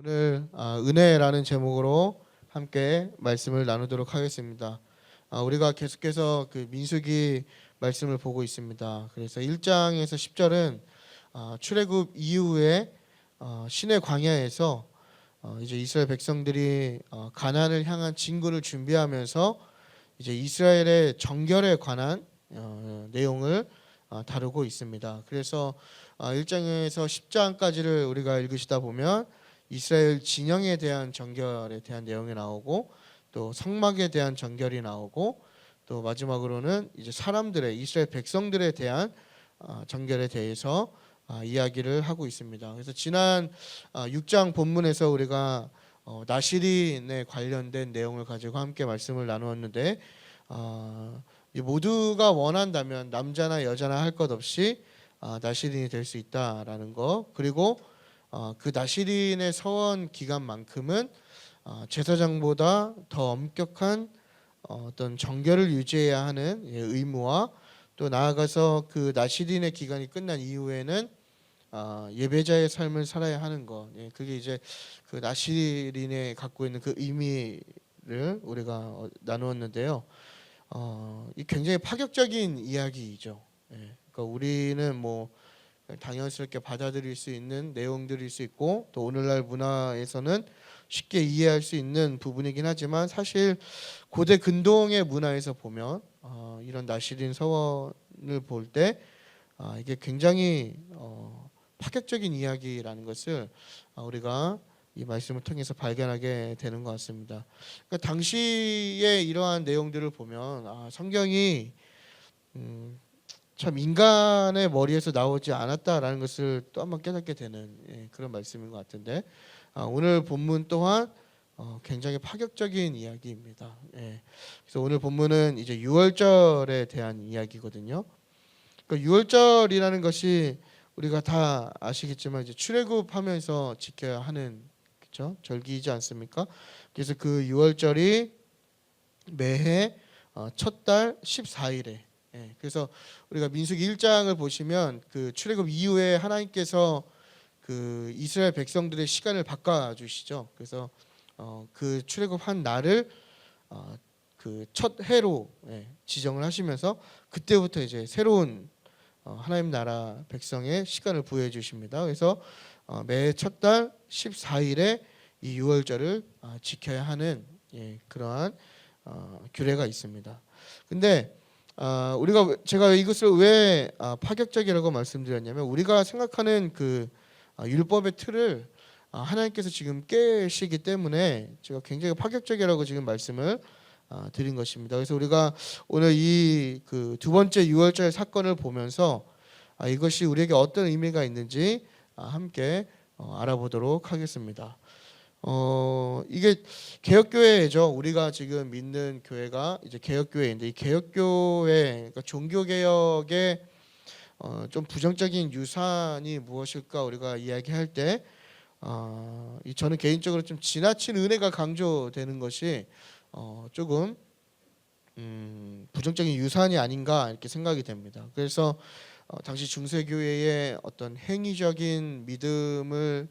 오늘 은혜라는 제목으로 함께 말씀을 나누도록 하겠습니다. 우리가 계속해서 그 민수기 말씀을 보고 있습니다. 그래서 1장에서 10절은 출애굽 이후에 시내 광야에서 이제 이스라엘 백성들이 가나안을 향한 진군을 준비하면서 이제 이스라엘의 정결에 관한 내용을 다루고 있습니다. 그래서 1장에서 10장까지를 우리가 읽으시다 보면 이스라엘 진영에 대한 정결에 대한 내용이 나오고 또 성막에 대한 정결이 나오고 또 마지막으로는 이제 사람들의 이스라엘 백성들에 대한 정결에 대해서 이야기를 하고 있습니다. 그래서 지난 6장 본문에서 우리가 나시린에 관련된 내용을 가지고 함께 말씀을 나누었는데 모두가 원한다면 남자나 여자나 할 것 없이 나시린이 될 수 있다라는 거, 그리고 그 나시린의 서원 기간만큼은 제사장보다 더 엄격한 어떤 정결을 유지해야 하는 의무와 또 나아가서 그 나시린의 기간이 끝난 이후에는 예배자의 삶을 살아야 하는 것, 그게 이제 그 나시린에 갖고 있는 그 의미를 우리가 나누었는데요. 이 굉장히 파격적인 이야기이죠. 그러니까 우리는 뭐 당연스럽게 받아들일 수 있는 내용들일 수 있고 또 오늘날 문화에서는 쉽게 이해할 수 있는 부분이긴 하지만 사실 고대 근동의 문화에서 보면 이런 나시린 서원을 볼 때 이게 굉장히 파격적인 이야기라는 것을 우리가 이 말씀을 통해서 발견하게 되는 것 같습니다. 그러니까 당시에 이러한 내용들을 보면 성경이 참 인간의 머리에서 나오지 않았다라는 것을 또 한번 깨닫게 되는 그런 말씀인 것 같은데 오늘 본문 또한 굉장히 파격적인 이야기입니다. 그래서 오늘 본문은 이제 유월절에 대한 이야기거든요. 그러니까 유월절이라는 것이 우리가 다 아시겠지만 이제 출애굽하면서 지켜야 하는 그렇죠? 절기이지 않습니까? 그래서 그 유월절이 매해 첫 달 14일에 그래서 우리가 민수기 1장을 보시면 그 출애굽 이후에 하나님께서 그 이스라엘 백성들의 시간을 바꿔 주시죠. 그래서 그 출애굽한 날을 그 첫 해로 지정을 하시면서 그때부터 이제 새로운 하나님 나라 백성의 시간을 부여해 주십니다. 그래서 매해 첫 달 14일에 이 유월절을 지켜야 하는 그러한 규례가 있습니다. 근데 제가 이것을 왜 파격적이라고 말씀드렸냐면 우리가 생각하는 그 율법의 틀을 하나님께서 지금 깨시기 때문에 제가 굉장히 파격적이라고 지금 말씀을 드린 것입니다. 그래서 우리가 오늘 이 그 두 번째 유월절 사건을 보면서 이것이 우리에게 어떤 의미가 있는지 함께 알아보도록 하겠습니다. 이게 개혁교회죠. 우리가 지금 믿는 교회가 이제 개혁교회인데 이 개혁교회, 그러니까 종교개혁의 좀 부정적인 유산이 무엇일까 우리가 이야기할 때 저는 개인적으로 좀 지나친 은혜가 강조되는 것이 조금 부정적인 유산이 아닌가 이렇게 생각이 됩니다. 그래서 당시 중세교회의 어떤 행위적인 믿음을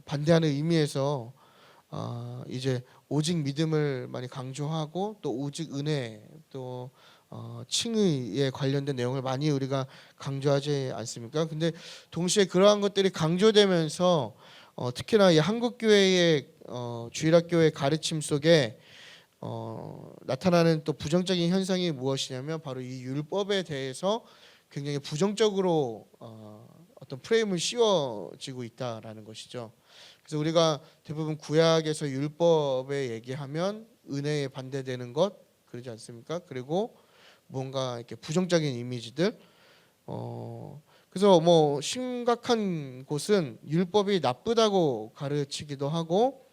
반대하는 의미에서 이제 오직 믿음을 많이 강조하고 또 오직 은혜 또 칭의에 관련된 내용을 많이 우리가 강조하지 않습니까? 근데 동시에 그러한 것들이 강조되면서 특히나 이 한국 교회의 주일학교의 가르침 속에 나타나는 또 부정적인 현상이 무엇이냐면 바로 이 율법에 대해서 굉장히 부정적으로 어떤 프레임을 씌워지고 있다라는 것이죠. 그래서 우리가 대부분 구약에서 율법에 얘기하면 은혜에 반대되는 것 그러지 않습니까? 그리고 뭔가 이렇게 부정적인 이미지들. 그래서 뭐 심각한 곳은 율법이 나쁘다고 가르치기도 하고.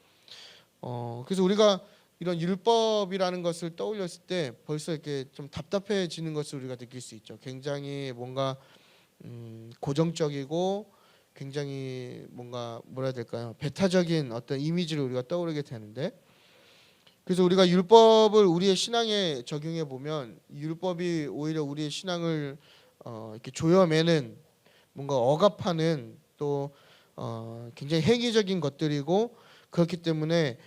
그래서 우리가 이런 율법이라는 것을 떠올렸을 때 벌써 이렇게 좀 답답해지는 것을 우리가 느낄 수 있죠. 굉장히 뭔가 고정적이고 굉장히 뭔가 뭐라 해야 될까요? 배타적인 어떤 이미지를 우리가 떠오르게 되는데 그래서 우리가 율법을 우리의 신앙에 적용해 보면 율법이 오히려 우리의 신앙을 이렇게 조여매는 뭔가 억압하는 또 굉장히 획일적인 것들이고 그렇기 때문에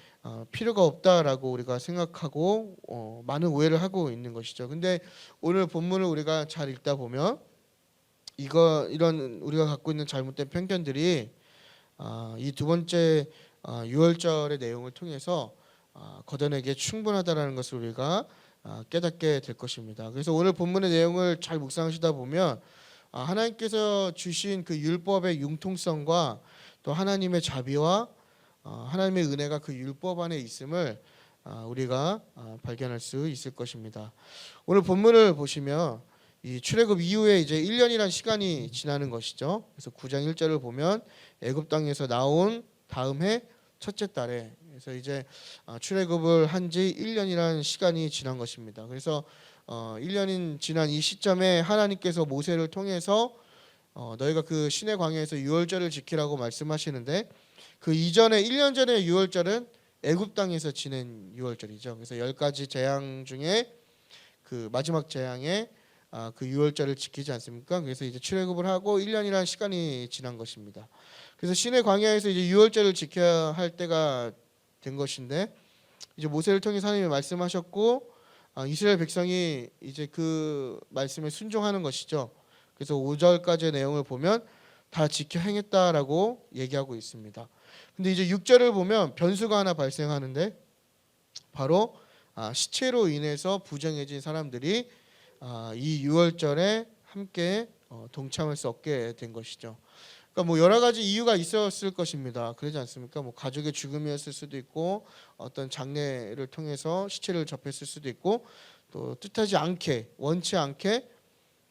필요가 없다라고 우리가 생각하고 많은 오해를 하고 있는 것이죠. 근데 오늘 본문을 우리가 잘 읽다 보면 이런 우리가 갖고 있는 잘못된 편견들이 이 두 번째 유월절의 내용을 통해서 걷어내기에 충분하다라는 것을 우리가 깨닫게 될 것입니다. 그래서 오늘 본문의 내용을 잘 묵상하시다 보면 하나님께서 주신 그 율법의 융통성과 또 하나님의 자비와 하나님의 은혜가 그 율법 안에 있음을 우리가 발견할 수 있을 것입니다. 오늘 본문을 보시면 이 출애굽 이후에 이제 1년이라는 시간이 지나는 것이죠. 그래서 9장 1절을 보면 애굽 땅에서 나온 다음 해 첫째 달에, 그래서 이제 출애굽을 한 지 1년이라는 시간이 지난 것입니다. 그래서 1년인 지난 이 시점에 하나님께서 모세를 통해서 너희가 그 시내 광야에서 유월절을 지키라고 말씀하시는데, 그 이전에 1년 전에 유월절은 애굽 땅에서 지낸 유월절이죠. 그래서 10가지 재앙 중에 그 마지막 재앙에 그 유월절을 지키지 않습니까? 그래서 이제 출애굽을 하고 1년이라는 시간이 지난 것입니다. 그래서 시내 광야에서 이제 유월절을 지켜야 할 때가 된 것인데, 이제 모세를 통해 하나님이 말씀하셨고 이스라엘 백성이 이제 그 말씀에 순종하는 것이죠. 그래서 5절까지의 내용을 보면 다 지켜 행했다라고 얘기하고 있습니다. 근데 이제 6절을 보면 변수가 하나 발생하는데, 바로 시체로 인해서 부정해진 사람들이 이 유월절에 함께 동참할 수 없게 된 것이죠. 그러니까 뭐 여러 가지 이유가 있었을 것입니다. 그러지 않습니까? 뭐 가족의 죽음이었을 수도 있고, 어떤 장례를 통해서 시체를 접했을 수도 있고, 또 뜻하지 않게, 원치 않게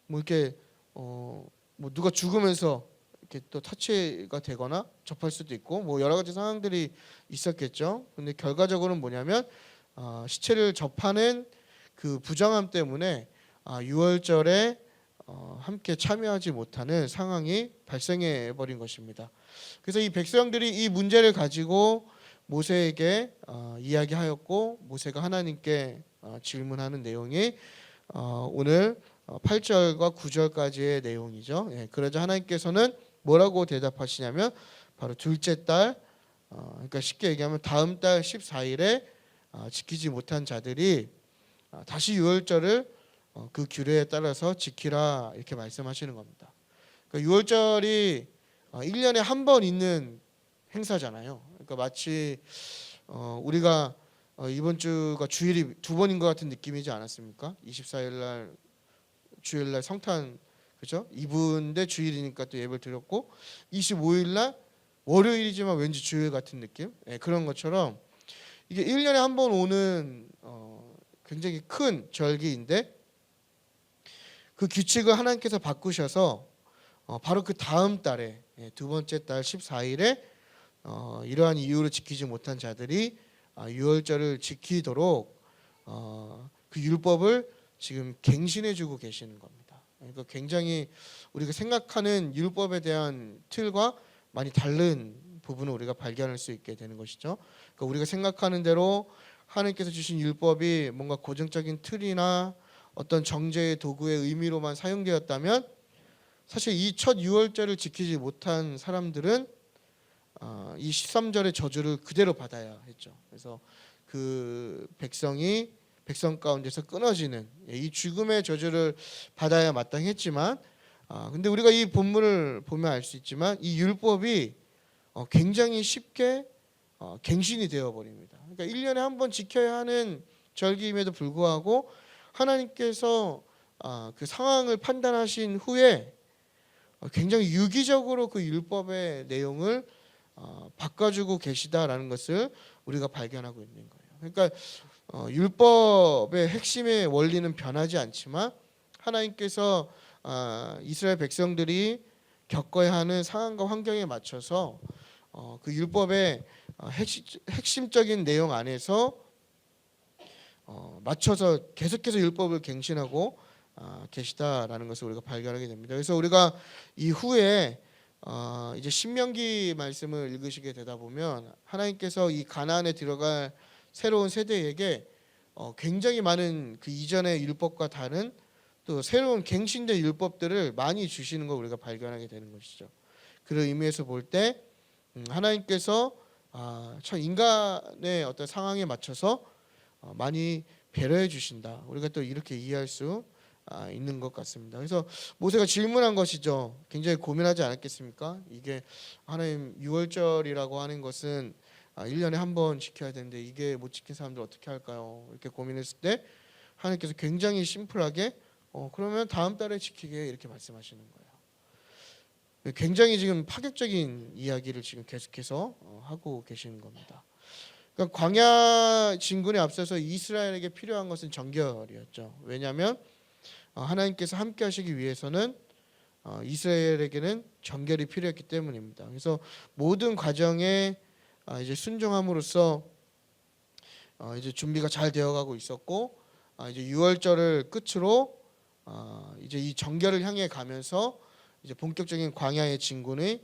뭐 이렇게 뭐 누가 죽으면서 이렇게 또 터치가 되거나 접할 수도 있고, 뭐 여러 가지 상황들이 있었겠죠. 근데 결과적으로는 뭐냐면 시체를 접하는 그 부정함 때문에 유월절에 함께 참여하지 못하는 상황이 발생해 버린 것입니다. 그래서 이 백성들이 이 문제를 가지고 모세에게 이야기하였고, 모세가 하나님께 질문하는 내용이 오늘 8절과 9절까지의 내용이죠. 그러자 하나님께서는 뭐라고 대답하시냐면, 바로 둘째 달, 그러니까 쉽게 얘기하면 다음 달 14일에 지키지 못한 자들이 다시 유월절을 그 규례에 따라서 지키라, 이렇게 말씀하시는 겁니다. 그러니까 유월절이 1년에 한 번 있는 행사잖아요. 그러니까 마치 우리가 이번 주가 주일이 두 번인 것 같은 느낌이지 않았습니까? 24일 날 주일 날 성탄, 그죠? 이브인데 주일이니까 또 예배를 드렸고, 25일 날 월요일이지만 왠지 주일 같은 느낌? 그런 것처럼 이게 1년에 한 번 오는 굉장히 큰 절기인데, 그 규칙을 하나님께서 바꾸셔서 바로 그 다음 달에, 두 번째 달 14일에 이러한 이유로 지키지 못한 자들이 유월절을 지키도록 그 율법을 지금 갱신해주고 계시는 겁니다. 그러니까 굉장히 우리가 생각하는 율법에 대한 틀과 많이 다른 부분을 우리가 발견할 수 있게 되는 것이죠. 그러니까 우리가 생각하는 대로 하나님께서 주신 율법이 뭔가 고정적인 틀이나 어떤 정죄의 도구의 의미로만 사용되었다면, 사실 이 첫 유월절을 지키지 못한 사람들은 이 13절의 저주를 그대로 받아야 했죠. 그래서 그 백성 가운데서 끊어지는 이 죽음의 저주를 받아야 마땅했지만, 근데 우리가 이 본문을 보면 알 수 있지만 이 율법이 굉장히 쉽게 갱신이 되어 버립니다. 그러니까 1년에 한 번 지켜야 하는 절기임에도 불구하고 하나님께서 그 상황을 판단하신 후에 굉장히 유기적으로 그 율법의 내용을 바꿔주고 계시다라는 것을 우리가 발견하고 있는 거예요. 그러니까 율법의 핵심의 원리는 변하지 않지만, 하나님께서 이스라엘 백성들이 겪어야 하는 상황과 환경에 맞춰서 그 율법의 핵심적인 내용 안에서 맞춰서 계속해서 율법을 갱신하고 계시다라는 것을 우리가 발견하게 됩니다. 그래서 우리가 이후에 이제 신명기 말씀을 읽으시게 되다 보면 하나님께서 이 가나안에 들어갈 새로운 세대에게 굉장히 많은 그 이전의 율법과 다른 또 새로운 갱신된 율법들을 많이 주시는 걸 우리가 발견하게 되는 것이죠. 그런 의미에서 볼 때 하나님께서 참 인간의 어떤 상황에 맞춰서 많이 배려해 주신다. 우리가 또 이렇게 이해할 수 있는 것 같습니다. 그래서 모세가 질문한 것이죠. 굉장히 고민하지 않았겠습니까? 이게 하나님 유월절이라고 하는 것은 1년에 한 번 지켜야 되는데 이게 못 지킨 사람들 어떻게 할까요? 이렇게 고민했을 때 하나님께서 굉장히 심플하게 그러면 다음 달에 지키게 이렇게 말씀하시는 거예요. 굉장히 지금 파격적인 이야기를 지금 계속해서 하고 계시는 겁니다. 그러니까 광야 진군에 앞서서 이스라엘에게 필요한 것은 정결이었죠. 왜냐하면 하나님께서 함께 하시기 위해서는 이스라엘에게는 정결이 필요했기 때문입니다. 그래서 모든 과정에 이제 순종함으로써 이제 준비가 잘 되어가고 있었고 이제 6월절을 끝으로 이제 이 정결을 향해 가면서 이제 본격적인 광야의 진군이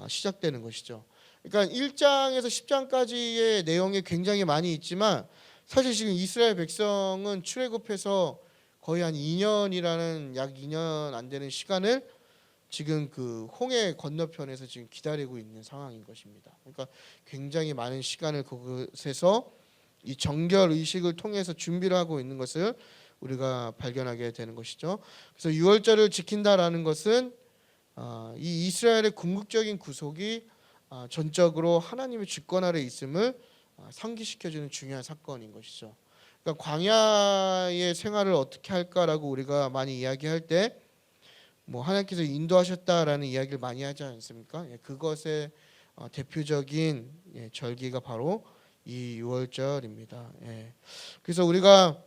시작되는 것이죠. 그러니까 1장에서 10장까지의 내용이 굉장히 많이 있지만 사실 지금 이스라엘 백성은 출애굽해서 거의 한 2년이라는 약 2년 안 되는 시간을 지금 그 홍해 건너편에서 지금 기다리고 있는 상황인 것입니다. 그러니까 굉장히 많은 시간을 그곳에서 이 정결 의식을 통해서 준비를 하고 있는 것을 우리가 발견하게 되는 것이죠. 그래서 6월절을 지킨다라는 것은 이 이스라엘의 궁극적인 구속이 전적으로 하나님의 주권 아래 있음을 상기시켜주는 중요한 사건인 것이죠. 그러니까 광야의 생활을 어떻게 할까라고 우리가 많이 이야기할 때 뭐 하나님께서 인도하셨다라는 이야기를 많이 하지 않습니까? 그것의 대표적인 절기가 바로 이 유월절입니다. 그래서 우리가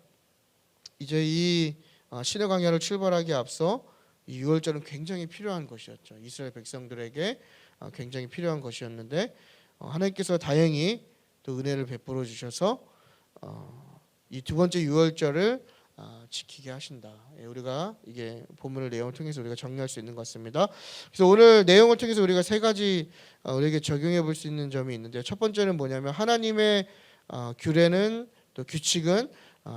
이제 이 신의 광야를 출발하기 앞서 이 유월절은 굉장히 필요한 것이었죠. 이스라엘 백성들에게 굉장히 필요한 것이었는데 하나님께서 다행히 또 은혜를 베풀어 주셔서 이 두 번째 유월절을 지키게 하신다. 우리가 이게 본문을 내용을 통해서 우리가 정리할 수 있는 것 같습니다. 그래서 오늘 내용을 통해서 우리가 세 가지 우리에게 적용해 볼 수 있는 점이 있는데요. 첫 번째는 뭐냐면 하나님의 규례는 또 규칙은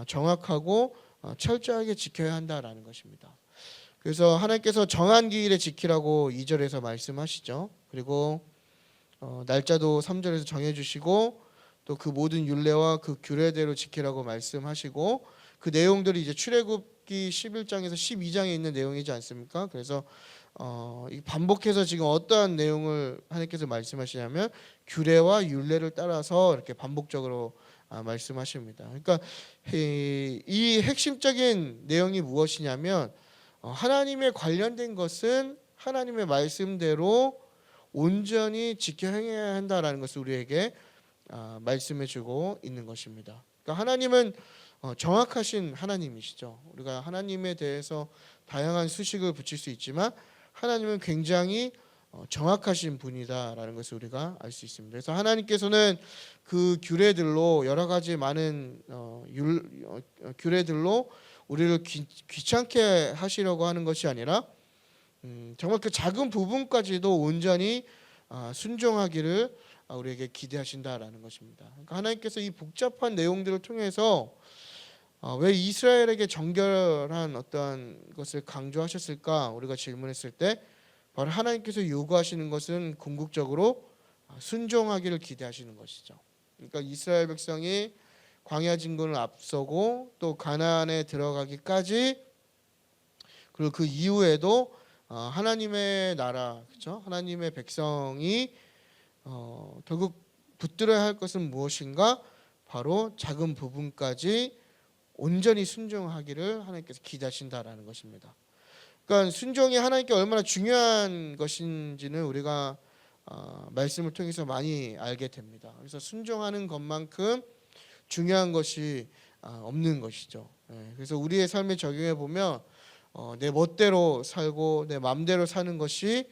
정확하고 철저하게 지켜야 한다라는 것입니다. 그래서 하나님께서 정한 기일에 지키라고 2절에서 말씀하시죠. 그리고 날짜도 3절에서 정해주시고 또 그 모든 율례와 그 규례대로 지키라고 말씀하시고 그 내용들이 이제 출애굽기 11장에서 12장에 있는 내용이지 않습니까? 그래서 반복해서 지금 어떠한 내용을 하나님께서 말씀하시냐면 규례와 율례를 따라서 이렇게 반복적으로 말씀하십니다. 그러니까 이 핵심적인 내용이 무엇이냐면 하나님의 관련된 것은 하나님의 말씀대로 온전히 지켜 행해야 한다라는 것을 우리에게 말씀해주고 있는 것입니다. 그러니까 하나님은 정확하신 하나님이시죠. 우리가 하나님에 대해서 다양한 수식을 붙일 수 있지만 하나님은 굉장히 정확하신 분이다라는 것을 우리가 알 수 있습니다. 그래서 하나님께서는 그 규례들로 여러 가지 많은 규례들로 우리를 귀찮게 하시려고 하는 것이 아니라 정말 그 작은 부분까지도 온전히 순종하기를 우리에게 기대하신다라는 것입니다. 그러니까 하나님께서 이 복잡한 내용들을 통해서 왜 이스라엘에게 정결한 어떠한 것을 강조하셨을까? 우리가 질문했을 때 바로 하나님께서 요구하시는 것은 궁극적으로 순종하기를 기대하시는 것이죠. 그러니까 이스라엘 백성이 광야 진군을 앞서고 또 가나안에 들어가기까지 그리고 그 이후에도 하나님의 나라, 그렇죠? 하나님의 백성이 결국 붙들어야 할 것은 무엇인가? 바로 작은 부분까지 온전히 순종하기를 하나님께서 기대하신다라는 것입니다. 그러니까 순종이 하나님께 얼마나 중요한 것인지는 우리가 말씀을 통해서 많이 알게 됩니다. 그래서 순종하는 것만큼 중요한 것이 없는 것이죠. 그래서 우리의 삶에 적용해 보면 내 멋대로 살고 내 마음대로 사는 것이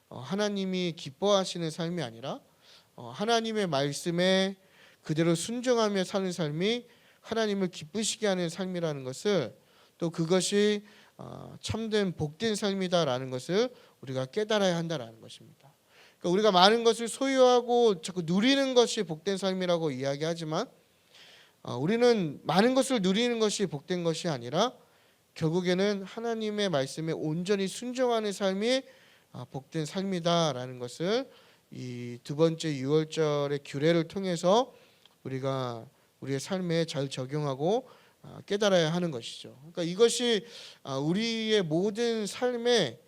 하나님이 기뻐하시는 삶이 아니라 하나님의 말씀에 그대로 순종하며 사는 삶이 하나님을 기쁘시게 하는 삶이라는 것을 또 그것이 참된 복된 삶이다라는 것을 우리가 깨달아야 한다라는 것입니다. 그러니까 우리가 많은 것을 소유하고 자꾸 누리는 것이 복된 삶이라고 이야기하지만 우리는 많은 것을 누리는 것이 복된 것이 아니라 결국에는 하나님의 말씀에 온전히 순종하는 삶이 복된 삶이다라는 것을 이 두 번째 유월절의 규례를 통해서 우리가 우리의 삶에 잘 적용하고 깨달아야 하는 것이죠. 그러니까 이것이 우리의 모든 삶에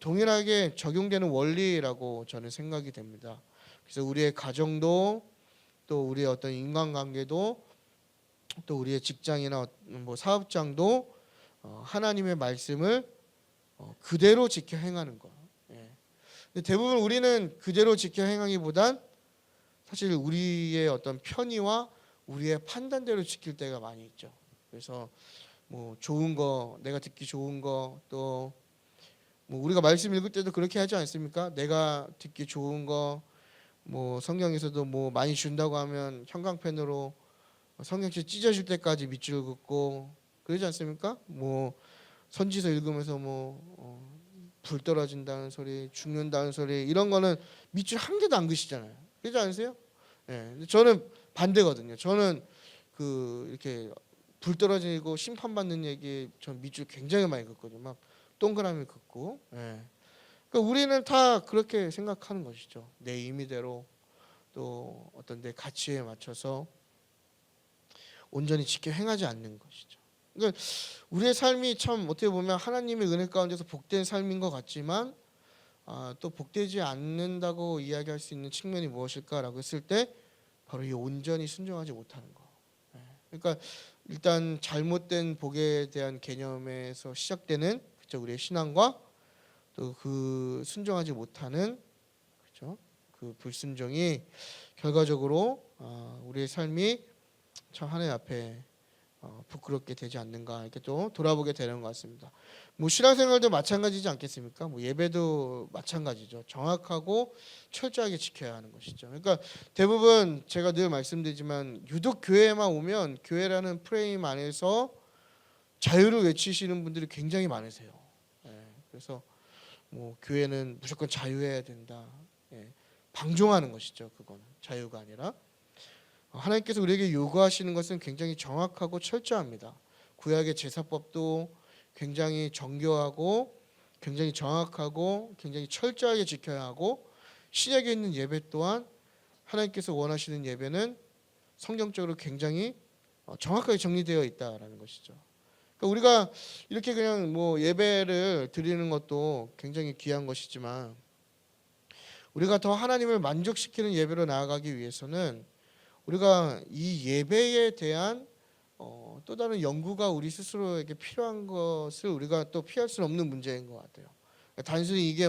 동일하게 적용되는 원리라고 저는 생각이 됩니다. 그래서 우리의 가정도 또 우리의 어떤 인간관계도 또 우리의 직장이나 뭐 사업장도 하나님의 말씀을 그대로 지켜 행하는 것. 예. 근데 대부분 우리는 그대로 지켜 행하기보단 사실 우리의 어떤 편의와 우리의 판단대로 지킬 때가 많이 있죠. 그래서 뭐 좋은 거, 내가 듣기 좋은 거, 또 뭐 우리가 말씀 읽을 때도 그렇게 하지 않습니까? 내가 듣기 좋은 거, 뭐 성경에서도 뭐 많이 준다고 하면 형광펜으로 성경책 찢어질 때까지 밑줄 긋고 그러지 않습니까? 뭐 선지서 읽으면서 불 떨어진다는 소리, 죽는다는 소리 이런 거는 밑줄 한 개도 안 그시잖아요. 그러지 않으세요? 예. 저는 반대거든요. 저는 이렇게 불 떨어지고 심판받는 얘기 전 밑줄 굉장히 많이 긋거든요. 막 동그라미 긋고. 예. 그러니까 우리는 다 그렇게 생각하는 것이죠. 내 임의대로 또 어떤 내 가치에 맞춰서 온전히 지켜 행하지 않는 것이죠. 그러니까 우리의 삶이 참 어떻게 보면 하나님의 은혜 가운데서 복된 삶인 것 같지만 또 복되지 않는다고 이야기할 수 있는 측면이 무엇일까라고 했을 때 바로 이 온전히 순종하지 못하는 거. 그러니까 일단 잘못된 복에 대한 개념에서 시작되는 그렇죠? 우리의 신앙과 또 그 순종하지 못하는 그렇죠? 그 불순종이 결과적으로 우리의 삶이 참 하나님 앞에 부끄럽게 되지 않는가 이렇게 또 돌아보게 되는 것 같습니다. 뭐 신앙생활도 마찬가지지 않겠습니까? 뭐 예배도 마찬가지죠. 정확하고 철저하게 지켜야 하는 것이죠. 그러니까 대부분 제가 늘 말씀드리지만 유독 교회에만 오면 교회라는 프레임 안에서 자유를 외치시는 분들이 굉장히 많으세요. 그래서 뭐 교회는 무조건 자유해야 된다. 방종하는 것이죠. 그건 자유가 아니라 하나님께서 우리에게 요구하시는 것은 굉장히 정확하고 철저합니다. 구약의 제사법도 굉장히 정교하고 굉장히 정확하고 굉장히 철저하게 지켜야 하고 신약에 있는 예배 또한 하나님께서 원하시는 예배는 성경적으로 굉장히 정확하게 정리되어 있다라는 것이죠. 그러니까 우리가 이렇게 그냥 뭐 예배를 드리는 것도 굉장히 귀한 것이지만 우리가 더 하나님을 만족시키는 예배로 나아가기 위해서는 우리가 이 예배에 대한 또 다른 연구가 우리 스스로에게 필요한 것을 우리가 또 피할 수 없는 문제인 것 같아요. 단순히 이게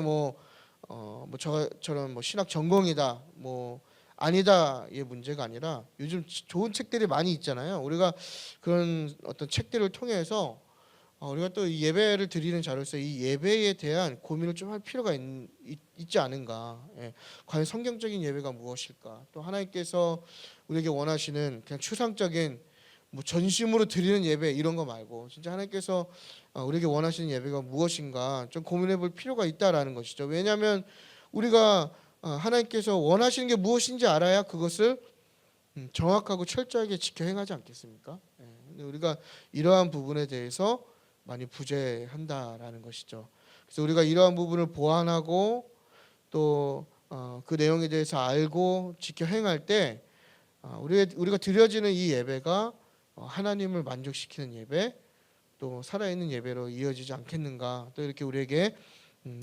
저처럼 신학 전공이다, 뭐 아니다의 문제가 아니라 요즘 좋은 책들이 많이 있잖아요. 우리가 그런 어떤 책들을 통해서 우리가 또 이 예배를 드리는 자로서 이 예배에 대한 고민을 좀 할 필요가 있지 않은가. 과연 성경적인 예배가 무엇일까? 또 하나님께서 우리에게 원하시는 그냥 추상적인 뭐 전심으로 드리는 예배 이런 거 말고 진짜 하나님께서 우리에게 원하시는 예배가 무엇인가 좀 고민해 볼 필요가 있다라는 것이죠. 왜냐하면 우리가 하나님께서 원하시는 게 무엇인지 알아야 그것을 정확하고 철저하게 지켜 행하지 않겠습니까? 근데 우리가 이러한 부분에 대해서 많이 부재한다라는 것이죠. 그래서 우리가 이러한 부분을 보완하고 또 그 내용에 대해서 알고 지켜 행할 때 우리가 드려지는 이 예배가 하나님을 만족시키는 예배 또 살아있는 예배로 이어지지 않겠는가 또 이렇게 우리에게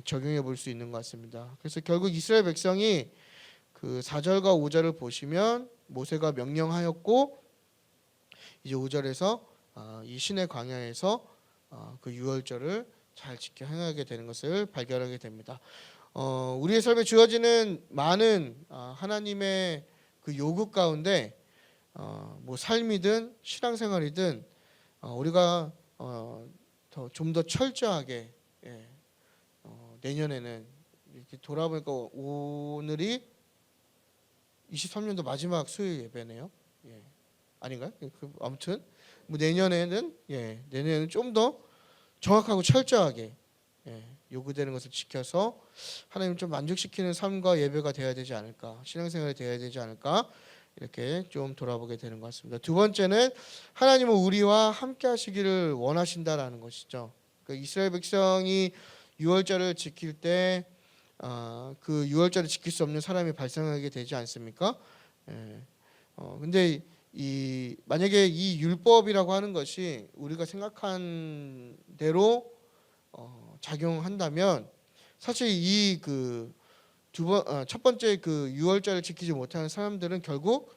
적용해 볼 수 있는 것 같습니다. 그래서 결국 이스라엘 백성이 그 4절과 5절을 보시면 모세가 명령하였고 이제 5절에서 이 시내 광야에서 그 유월절을 잘 지켜 행하게 되는 것을 발견하게 됩니다. 우리의 삶에 주어지는 많은 하나님의 그 요구 가운데 뭐 삶이든 신앙생활이든 우리가 좀 더 철저하게 내년에는 이렇게 돌아보니까 오늘이 23년도 마지막 수요일 예배네요. 아닌가요? 아무튼 뭐 내년에는 좀 더 정확하고 철저하게 요구되는 것을 지켜서 하나님 좀 만족시키는 삶과 예배가 되어야 되지 않을까, 신앙생활이 되어야 되지 않을까 이렇게 좀 돌아보게 되는 것 같습니다. 두 번째는 하나님은 우리와 함께 하시기를 원하신다라는 것이죠. 그러니까 이스라엘 백성이 유월절을 지킬 때 그 유월절을 지킬 수 없는 사람이 발생하게 되지 않습니까? 예. 근데 만약에 이 율법이라고 하는 것이 우리가 생각한 대로 작용한다면 사실 이 그 첫 번째 그 유월절을 지키지 못하는 사람들은 결국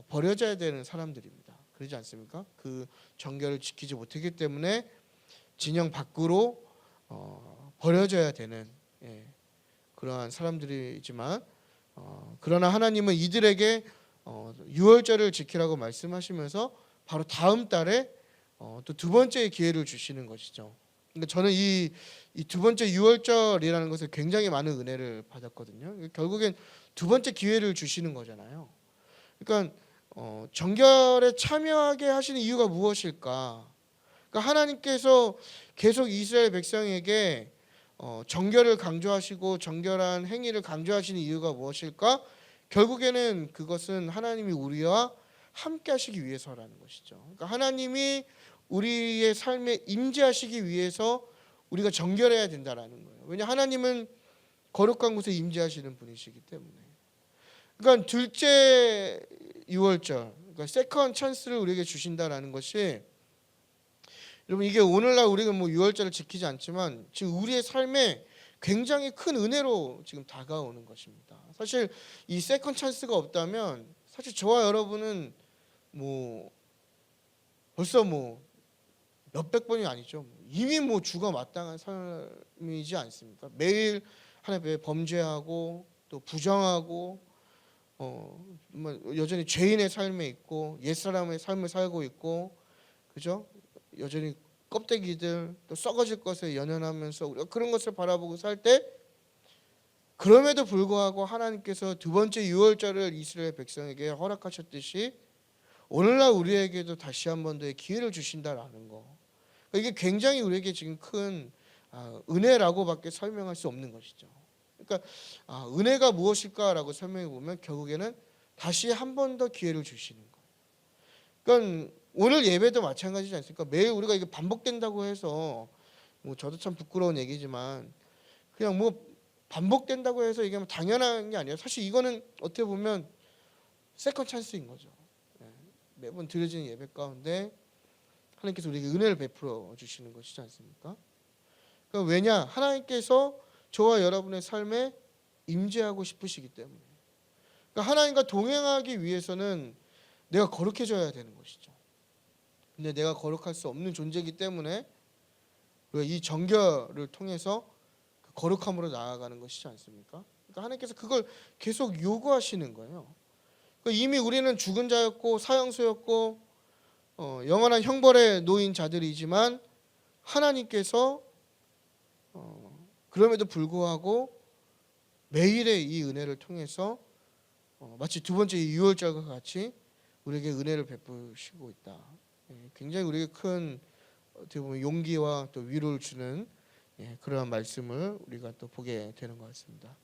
버려져야 되는 사람들입니다. 그러지 않습니까? 그 정결을 지키지 못했기 때문에 진영 밖으로 버려져야 되는 그러한 사람들이지만 그러나 하나님은 이들에게 유월절을 지키라고 말씀하시면서 바로 다음 달에 또 두 번째 기회를 주시는 것이죠. 그러니까 저는 이 두 번째 유월절이라는 것에 굉장히 많은 은혜를 받았거든요. 결국엔 두 번째 기회를 주시는 거잖아요. 그러니까 정결에 참여하게 하시는 이유가 무엇일까? 그러니까 하나님께서 계속 이스라엘 백성에게 정결을 강조하시고 정결한 행위를 강조하시는 이유가 무엇일까? 결국에는 그것은 하나님이 우리와 함께 하시기 위해서라는 것이죠. 그러니까 하나님이 우리의 삶에 임재하시기 위해서 우리가 정결해야 된다라는 거예요. 왜냐 하나님은 거룩한 곳에 임재하시는 분이시기 때문에. 그러니까 둘째 유월절, 그러니까 세컨 찬스를 우리에게 주신다라는 것이 여러분 이게 오늘날 우리가 뭐 유월절을 지키지 않지만 지금 우리의 삶에 굉장히 큰 은혜로 지금 다가오는 것입니다. 사실 이 세컨 찬스가 없다면 사실 저와 여러분은 뭐 벌써 뭐 몇백 번이 아니죠. 이미 뭐 죽어 마땅한 삶이지 않습니까? 매일 하나님께 범죄하고 또 부정하고 여전히 죄인의 삶에 있고 옛사람의 삶을 살고 있고 그죠? 여전히 껍데기들 또 썩어질 것에 연연하면서 우리가 그런 것을 바라보고 살 때 그럼에도 불구하고 하나님께서 두 번째 유월절을 이스라엘 백성에게 허락하셨듯이 오늘날 우리에게도 다시 한 번 더의 기회를 주신다라는 거. 이게 굉장히 우리에게 지금 큰 은혜라고밖에 설명할 수 없는 것이죠. 그러니까 은혜가 무엇일까라고 설명해 보면 결국에는 다시 한 번 더 기회를 주시는 거예요. 그러니까 오늘 예배도 마찬가지지 않습니까? 매일 우리가 이게 반복된다고 해서 뭐 저도 참 부끄러운 얘기지만 그냥 뭐 반복된다고 해서 이게 당연한 게 아니에요. 사실 이거는 어떻게 보면 세컨 찬스인 거죠. 매번 드려지는 예배 가운데 하나님께서 우리에게 은혜를 베풀어 주시는 것이지 않습니까? 그러니까 왜냐? 하나님께서 저와 여러분의 삶에 임재하고 싶으시기 때문에. 그러니까 하나님과 동행하기 위해서는 내가 거룩해져야 되는 것이죠. 근데 내가 거룩할 수 없는 존재이기 때문에 우리가 이 정결을 통해서 그 거룩함으로 나아가는 것이지 않습니까? 그러니까 하나님께서 그걸 계속 요구하시는 거예요. 그러니까 이미 우리는 죽은 자였고 사형수였고 영원한 형벌에 놓인 자들이지만 하나님께서 그럼에도 불구하고 매일의 이 은혜를 통해서 마치 두 번째 유월절과 같이 우리에게 은혜를 베푸시고 있다. 굉장히 우리에게 큰 어떻게 보면 용기와 또 위로를 주는 그러한 말씀을 우리가 또 보게 되는 것 같습니다.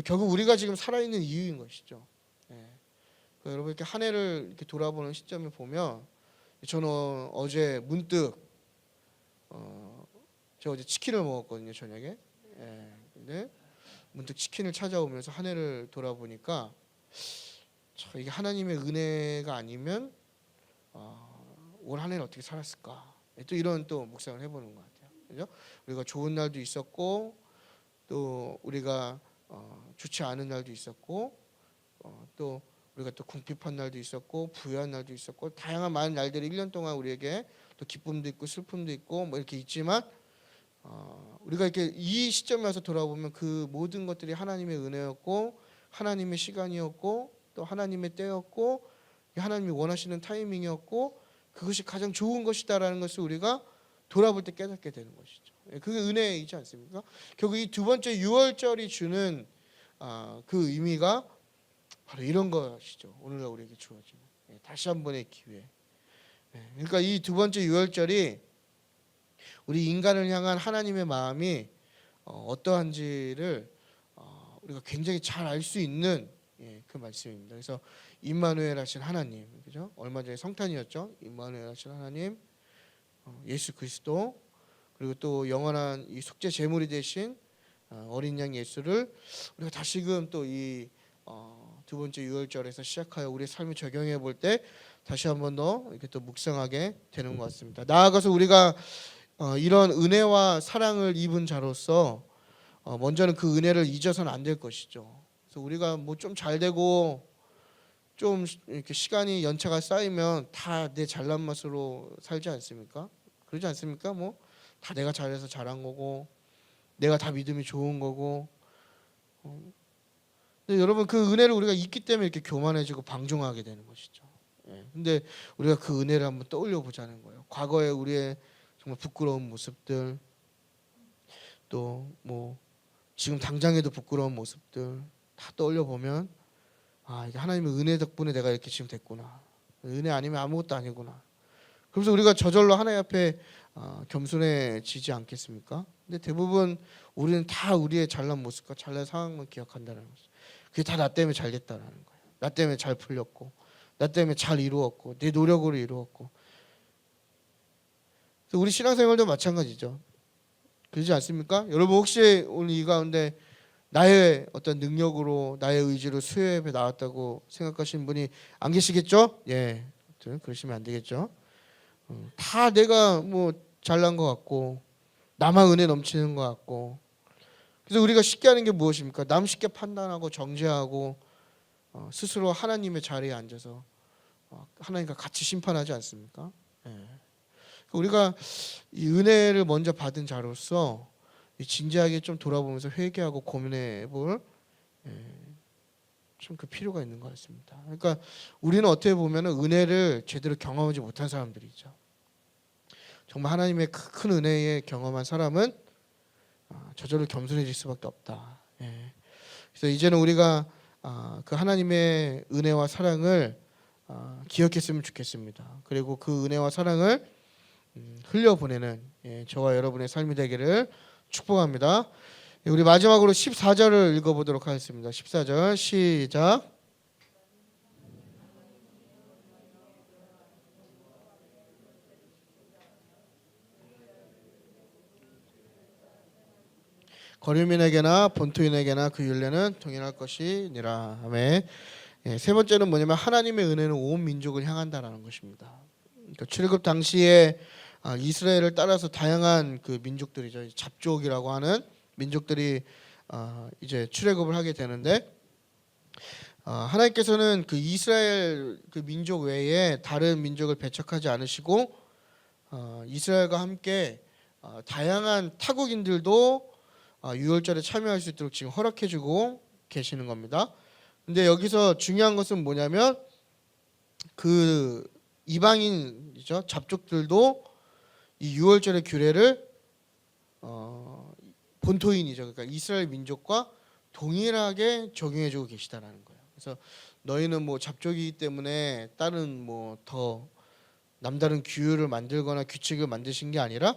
결국 우리가 지금 살아있는 이유인 것이죠. 그러니까 여러분 이렇게 한 해를 이렇게 돌아보는 시점을 보면 저는 어제 문득 제가 어제 치킨을 먹었거든요 저녁에. 근데 문득 치킨을 찾아오면서 한 해를 돌아보니까 이게 하나님의 은혜가 아니면 올 한 해는 어떻게 살았을까? 또 이런 또 묵상을 해보는 것 같아요. 그죠? 우리가 좋은 날도 있었고 또 우리가 좋지 않은 날도 있었고 또 우리가 또 궁핍한 날도 있었고 부유한 날도 있었고 다양한 많은 날들이 1년 동안 우리에게 또 기쁨도 있고 슬픔도 있고 뭐 이렇게 있지만 우리가 이렇게 이 시점에 와서 돌아보면 그 모든 것들이 하나님의 은혜였고 하나님의 시간이었고 또 하나님의 때였고 하나님이 원하시는 타이밍이었고 그것이 가장 좋은 것이다라는 것을 우리가 돌아볼 때 깨닫게 되는 것이죠. 그게 은혜이지 않습니까? 결국 이 두 번째 유월절이 주는 그 의미가 바로 이런 것이죠. 오늘날 우리에게 주어지는 다시 한 번의 기회. 그러니까 이 두 번째 유월절이 우리 인간을 향한 하나님의 마음이 어떠한지를 우리가 굉장히 잘 알 수 있는 그 말씀입니다. 그래서 임마누엘 하신 하나님, 그죠? 얼마 전에 성탄이었죠. 임마누엘 하신 하나님, 예수 그리스도, 그리고 또 영원한 이 속죄 제물이 되신 어린 양 예수를 우리가 다시금 또 이 두 번째 유월절에서 시작하여 우리의 삶에 적용해 볼 때 다시 한번 더 이렇게 또 묵상하게 되는 것 같습니다. 나아가서 우리가 이런 은혜와 사랑을 입은 자로서 먼저는 그 은혜를 잊어서는 안 될 것이죠. 그래서 우리가 뭐 좀 잘 되고 좀 이렇게 시간이 연차가 쌓이면 다 내 잘난 맛으로 살지 않습니까? 그러지 않습니까? 뭐 다 내가 잘해서 잘한 거고 내가 다 믿음이 좋은 거고. 근데 여러분 그 은혜를 우리가 잊기 때문에 이렇게 교만해지고 방종하게 되는 것이죠. 근데 우리가 그 은혜를 한번 떠올려 보자는 거예요. 과거에 우리의 정말 부끄러운 모습들, 또 뭐 지금 당장에도 부끄러운 모습들 다 떠올려 보면 이게 하나님의 은혜 덕분에 내가 이렇게 지금 됐구나. 은혜 아니면 아무것도 아니구나. 그래서 우리가 저절로 하나님 앞에 겸손해지지 않겠습니까? 근데 대부분 우리는 다 우리의 잘난 모습과 잘난 상황만 기억한다는 거죠. 그게 다 나 때문에 잘 됐다라는 거예요. 나 때문에 잘 풀렸고, 나 때문에 잘 이루었고, 내 노력으로 이루었고. 그래서 우리 신앙생활도 마찬가지죠. 그렇지 않습니까? 여러분 혹시 오늘 이 가운데 나의 어떤 능력으로 나의 의지로 수요예배 나왔다고 생각하시는 분이 안 계시겠죠? 예, 그러시면 안 되겠죠. 다 내가 뭐 잘난 것 같고 나만 은혜 넘치는 것 같고. 그래서 우리가 쉽게 하는 게 무엇입니까? 남 쉽게 판단하고 정죄하고 스스로 하나님의 자리에 앉아서 하나님과 같이 심판하지 않습니까? 예. 우리가 이 은혜를 먼저 받은 자로서 진지하게 좀 돌아보면서 회개하고 고민해볼 좀 그 필요가 있는 것 같습니다. 그러니까 우리는 어떻게 보면 은혜를 제대로 경험하지 못한 사람들이죠. 정말 하나님의 큰 은혜에 경험한 사람은 저절로 겸손해질 수밖에 없다. 그래서 이제는 우리가 그 하나님의 은혜와 사랑을 기억했으면 좋겠습니다. 그리고 그 은혜와 사랑을 흘려보내는 저와 여러분의 삶이 되기를 축복합니다. 우리 마지막으로 14절을 읽어보도록 하겠습니다. 14절 시작. 거류민에게나 본토인에게나 그 율례는 동일할 것이니라. 아멘. 세 번째는 뭐냐면 하나님의 은혜는 온 민족을 향한다라는 것입니다. 그러니까 출애굽 당시에 이스라엘을 따라서 다양한 그 민족들이죠. 잡족이라고 하는 민족들이 이제 출애굽을 하게 되는데 하나님께서는 그 이스라엘 그 민족 외에 다른 민족을 배척하지 않으시고 이스라엘과 함께 다양한 타국인들도 유월절에 참여할 수 있도록 지금 허락해주고 계시는 겁니다. 근데 여기서 중요한 것은 뭐냐면 그 이방인이죠, 잡족들도 이 유월절의 규례를 본토인이죠, 그러니까 이스라엘 민족과 동일하게 적용해주고 계시다라는 거예요. 그래서 너희는 뭐 잡족이기 때문에 다른 뭐 더 남다른 규율을 만들거나 규칙을 만드신 게 아니라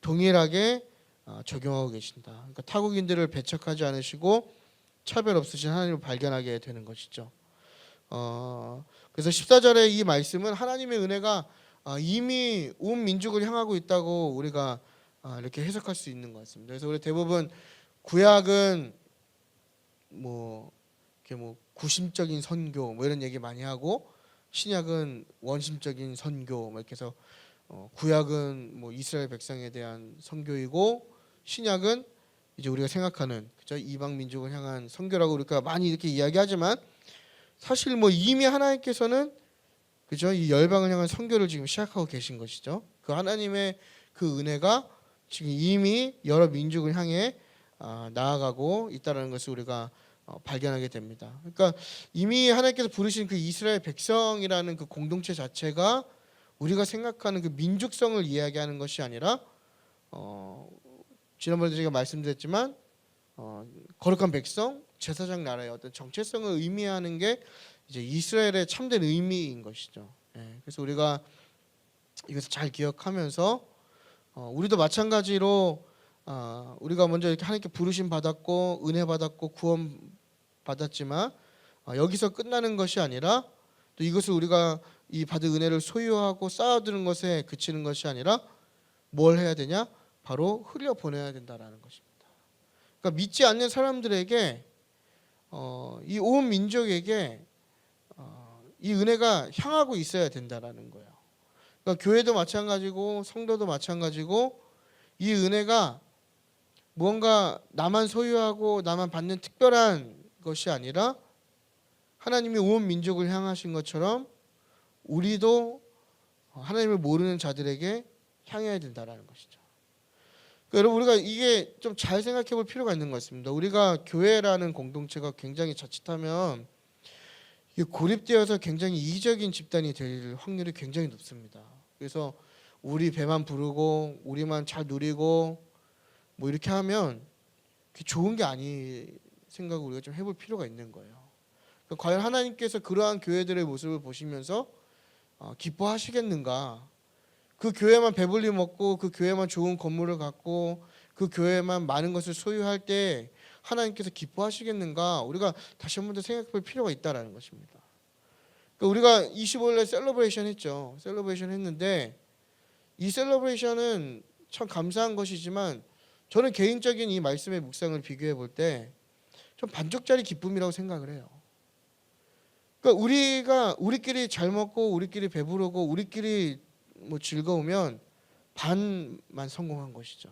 동일하게 적용하고 계신다. 그러니까 타국인들을 배척하지 않으시고 차별 없으신 하나님을 발견하게 되는 것이죠. 그래서 14절의 이 말씀은 하나님의 은혜가 이미 온 민족을 향하고 있다고 우리가 이렇게 해석할 수 있는 것 같습니다. 그래서 우리 대부분 구약은 뭐 이렇게 뭐 구심적인 선교 뭐 이런 얘기 많이 하고 신약은 원심적인 선교 뭐 이렇게 해서 구약은 뭐 이스라엘 백성에 대한 선교이고 신약은 이제 우리가 생각하는 그죠, 이방 민족을 향한 선교라고 우리가 많이 이렇게 이야기하지만 사실 뭐 이미 하나님께서는 그죠, 이 열방을 향한 선교를 지금 시작하고 계신 것이죠. 그 하나님의 그 은혜가 지금 이미 여러 민족을 향해 나아가고 있다는 것을 우리가 발견하게 됩니다. 그러니까 이미 하나님께서 부르신 그 이스라엘 백성이라는 그 공동체 자체가 우리가 생각하는 그 민족성을 이야기하는 것이 아니라 지난번에 제가 말씀드렸지만 거룩한 백성, 제사장 나라의 어떤 정체성을 의미하는 게 이제 이스라엘의 참된 의미인 것이죠. 그래서 우리가 이것을 잘 기억하면서 우리도 마찬가지로 우리가 먼저 이렇게 하나님께 부르심 받았고 은혜 받았고 구원 받았지만 여기서 끝나는 것이 아니라 또 이것을 우리가 이 받은 은혜를 소유하고 쌓아두는 것에 그치는 것이 아니라 뭘 해야 되냐? 바로 흘려 보내야 된다라는 것입니다. 그러니까 믿지 않는 사람들에게 이 온 민족에게 이 은혜가 향하고 있어야 된다라는 거예요. 그러니까 교회도 마찬가지고 성도도 마찬가지고 이 은혜가 무언가 나만 소유하고 나만 받는 특별한 것이 아니라 하나님이 온 민족을 향하신 것처럼 우리도 하나님을 모르는 자들에게 향해야 된다라는 것이죠. 그러니까 여러분 우리가 이게 좀 잘 생각해 볼 필요가 있는 것 같습니다. 우리가 교회라는 공동체가 굉장히 자칫하면 이게 고립되어서 굉장히 이기적인 집단이 될 확률이 굉장히 높습니다. 그래서 우리 배만 부르고 우리만 잘 누리고 뭐 이렇게 하면 그게 좋은 게 아니 생각을 우리가 좀 해볼 필요가 있는 거예요. 그러니까 과연 하나님께서 그러한 교회들의 모습을 보시면서 기뻐하시겠는가? 그 교회만 배불리 먹고 그 교회만 좋은 건물을 갖고 그 교회만 많은 것을 소유할 때 하나님께서 기뻐하시겠는가? 우리가 다시 한 번 더 생각해 볼 필요가 있다라는 것입니다. 그러니까 우리가 25일날 셀러브레이션 했죠. 셀러브레이션 했는데 이 셀러브레이션은 참 감사한 것이지만 저는 개인적인 이 말씀의 묵상을 비교해 볼 때 좀 반쪽짜리 기쁨이라고 생각을 해요. 그러니까 우리가 우리끼리 잘 먹고 우리끼리 배부르고 우리끼리 뭐 즐거우면 반만 성공한 것이죠.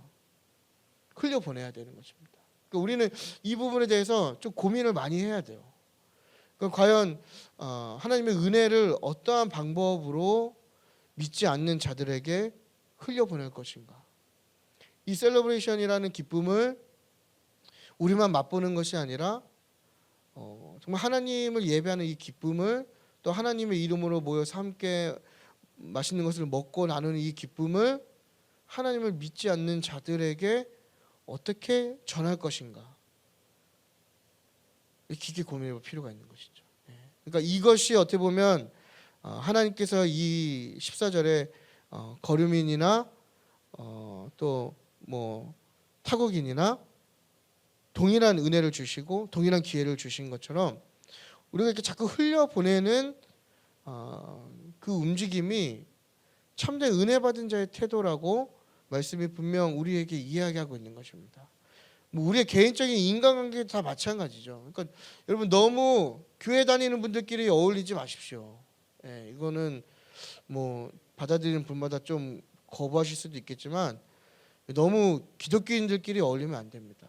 흘려보내야 되는 것입니다. 그러니까 우리는 이 부분에 대해서 좀 고민을 많이 해야 돼요. 그러니까 과연 하나님의 은혜를 어떠한 방법으로 믿지 않는 자들에게 흘려보낼 것인가. 이 셀러브레이션이라는 기쁨을 우리만 맛보는 것이 아니라 정말 하나님을 예배하는 이 기쁨을 또 하나님의 이름으로 모여서 함께 맛있는 것을 먹고 나누는 이 기쁨을 하나님을 믿지 않는 자들에게 어떻게 전할 것인가. 깊게 고민해 볼 필요가 있는 것이죠. 그러니까 이것이 어떻게 보면 하나님께서 이 14절에 거류민이나 또 뭐 타국인이나 동일한 은혜를 주시고 동일한 기회를 주신 것처럼 우리가 이렇게 자꾸 흘려보내는 그 움직임이 참된 은혜 받은 자의 태도라고 말씀이 분명 우리에게 이야기하고 있는 것입니다. 뭐 우리의 개인적인 인간관계도 다 마찬가지죠. 그러니까 여러분 너무 교회 다니는 분들끼리 어울리지 마십시오. 이거는 뭐 받아들이는 분마다 좀 거부하실 수도 있겠지만 너무 기독교인들끼리 어울리면 안 됩니다.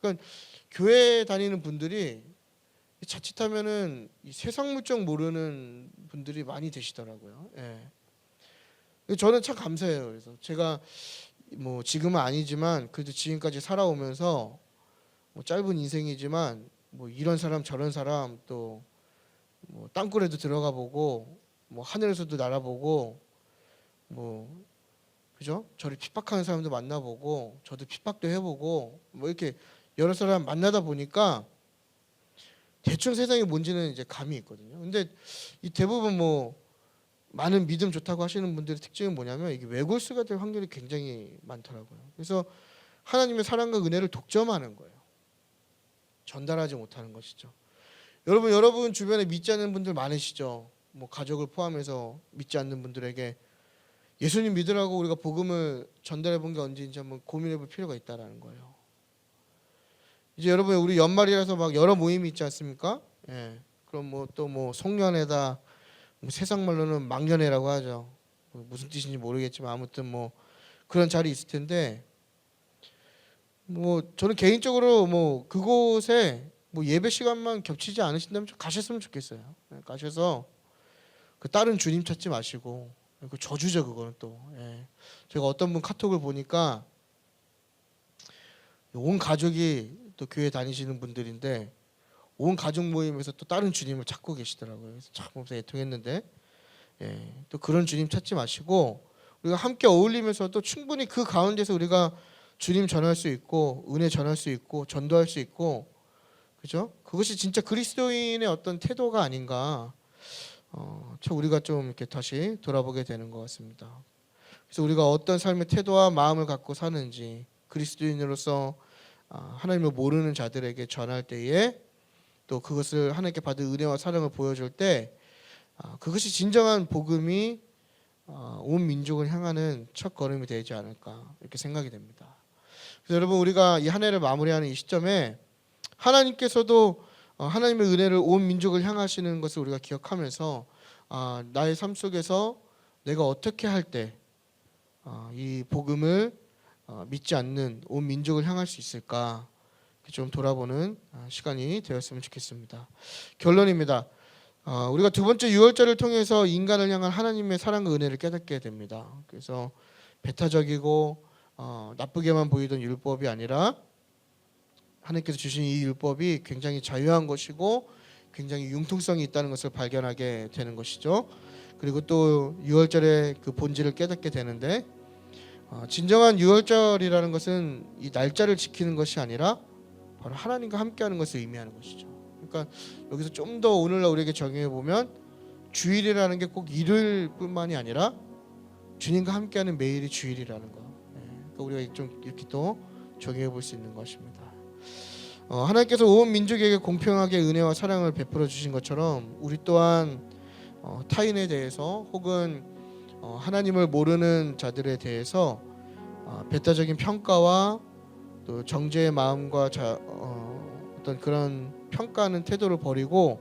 그러니까 교회 다니는 분들이 자칫하면은 이 세상 물정 모르는 분들이 많이 되시더라고요. 저는 참 감사해요. 그래서 제가 뭐 지금은 아니지만 그래도 지금까지 살아오면서 뭐 짧은 인생이지만 뭐 이런 사람 저런 사람 또 뭐 땅굴에도 들어가 보고 뭐 하늘에서도 날아보고 뭐 그죠? 저를 핍박하는 사람도 만나보고 저도 핍박도 해보고 뭐 이렇게 여러 사람 만나다 보니까 대충 세상이 뭔지는 이제 감이 있거든요. 근데 이 대부분 뭐 많은 믿음 좋다고 하시는 분들의 특징은 뭐냐면 이게 외골수가 될 확률이 굉장히 많더라고요. 그래서 하나님의 사랑과 은혜를 독점하는 거예요. 전달하지 못하는 것이죠. 여러분 주변에 믿지 않는 분들 많으시죠. 뭐 가족을 포함해서 믿지 않는 분들에게 예수님 믿으라고 우리가 복음을 전달해 본 게 언제인지 한번 고민해 볼 필요가 있다라는 거예요. 이제 여러분 우리 연말이라서 막 여러 모임이 있지 않습니까? 그럼 뭐 또 뭐 송년회다 뭐 세상 말로는 망년회라고 하죠. 무슨 뜻인지 모르겠지만 아무튼 뭐 그런 자리 있을 텐데 뭐 저는 개인적으로 뭐 그곳에 뭐 예배 시간만 겹치지 않으신다면 좀 가셨으면 좋겠어요. 가셔서 그 다른 주님 찾지 마시고 그 저주죠 그거는 또. 제가 어떤 분 카톡을 보니까 온 가족이 또 교회 다니시는 분들인데 온 가족 모임에서 또 다른 주님을 찾고 계시더라고요. 그래서 참 보면서 애통했는데 또 그런 주님 찾지 마시고 우리가 함께 어울리면서도 충분히 그 가운데서 우리가 주님 전할 수 있고 은혜 전할 수 있고 전도할 수 있고 그죠? 그것이 진짜 그리스도인의 어떤 태도가 아닌가. 참 우리가 좀 이렇게 다시 돌아보게 되는 것 같습니다. 그래서 우리가 어떤 삶의 태도와 마음을 갖고 사는지 그리스도인으로서 하나님을 모르는 자들에게 전할 때에 또 그것을 하나님께 받은 은혜와 사랑을 보여줄 때 그것이 진정한 복음이 온 민족을 향하는 첫 걸음이 되지 않을까 이렇게 생각이 됩니다. 그래서 여러분 우리가 이 한 해를 마무리하는 이 시점에 하나님께서도 하나님의 은혜를 온 민족을 향하시는 것을 우리가 기억하면서 나의 삶 속에서 내가 어떻게 할 때 이 복음을 믿지 않는 온 민족을 향할 수 있을까 좀 돌아보는 시간이 되었으면 좋겠습니다. 결론입니다. 우리가 두 번째 유월절을 통해서 인간을 향한 하나님의 사랑과 은혜를 깨닫게 됩니다. 그래서 배타적이고 나쁘게만 보이던 율법이 아니라 하나님께서 주신 이 율법이 굉장히 자유한 것이고 굉장히 융통성이 있다는 것을 발견하게 되는 것이죠. 그리고 또 유월절의 그 본질을 깨닫게 되는데 진정한 유월절이라는 것은 이 날짜를 지키는 것이 아니라 바로 하나님과 함께하는 것을 의미하는 것이죠. 그러니까 여기서 좀 더 오늘날 우리에게 적용해 보면 주일이라는 게 꼭 일요일뿐만이 아니라 주님과 함께하는 매일이 주일이라는 거. 그러니까 우리가 좀 이렇게 또 적용해 볼 수 있는 것입니다. 하나님께서 온 민족에게 공평하게 은혜와 사랑을 베풀어 주신 것처럼 우리 또한 타인에 대해서 혹은 하나님을 모르는 자들에 대해서 배타적인 평가와 또 정죄의 마음과 어떤 그런 평가하는 태도를 버리고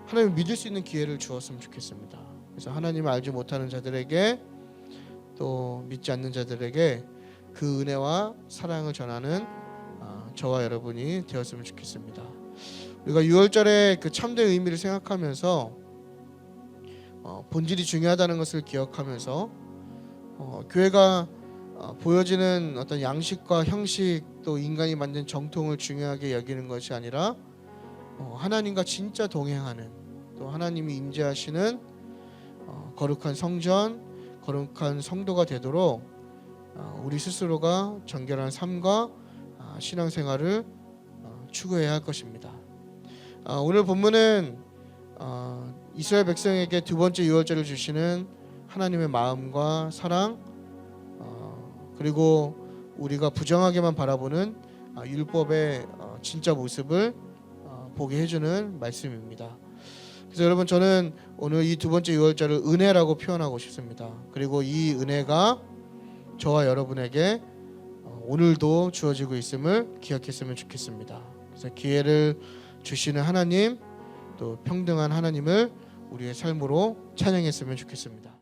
하나님을 믿을 수 있는 기회를 주었으면 좋겠습니다. 그래서 하나님을 알지 못하는 자들에게 또 믿지 않는 자들에게 그 은혜와 사랑을 전하는 저와 여러분이 되었으면 좋겠습니다. 우리가 6월절의 그 참된 의미를 생각하면서 본질이 중요하다는 것을 기억하면서 교회가 보여지는 어떤 양식과 형식 또 인간이 만든 정통을 중요하게 여기는 것이 아니라 하나님과 진짜 동행하는 또 하나님이 임재하시는 거룩한 성전, 거룩한 성도가 되도록 우리 스스로가 정결한 삶과 신앙생활을 추구해야 할 것입니다. 오늘 본문은 이스라엘 백성에게 두 번째 유월절을 주시는 하나님의 마음과 사랑 그리고 우리가 부정하게만 바라보는 율법의 진짜 모습을 보게 해주는 말씀입니다. 그래서 여러분 저는 오늘 이 두 번째 유월절을 은혜라고 표현하고 싶습니다. 그리고 이 은혜가 저와 여러분에게 오늘도 주어지고 있음을 기억했으면 좋겠습니다. 그래서 기회를 주시는 하나님 또 평등한 하나님을 우리의 삶으로 찬양했으면 좋겠습니다.